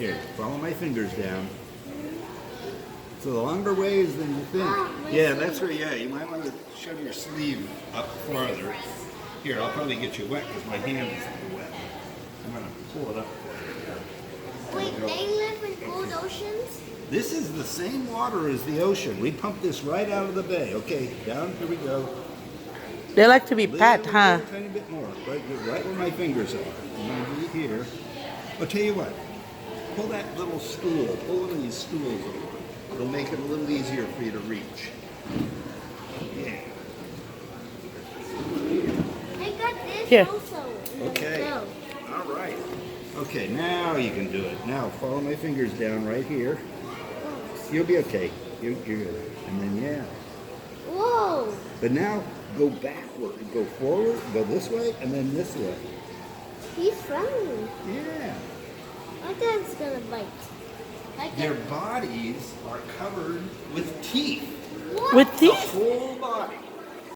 Here, follow my fingers down. It's a longer ways than you think. Yeah, that's right. Yeah, you might want to shove your sleeve up farther. Here, I'll probably get you wet because my hand is a little wet. I'm going to pull it up for you. Wait, they live in cold oceans? This is the same water as the ocean. We pump this right out of the bay. Okay, down, here we go. They like to be pet, huh? A tiny bit more, right where my fingers are. I'm going to be here. I'll tell you what, pull that little stool, pull one of these stools over. It'll make it a little easier for you to reach. Yeah. I got this Here. also. Okay. All right. Okay, now you can do it. Now follow my fingers down right here. You'll be okay. You're good. And then yeah. Whoa. But now go backward, go forward, go this way, and then this way. He's friendly. Yeah. My dad's gonna bite. Their bodies are covered with teeth. What? With The teeth? whole body.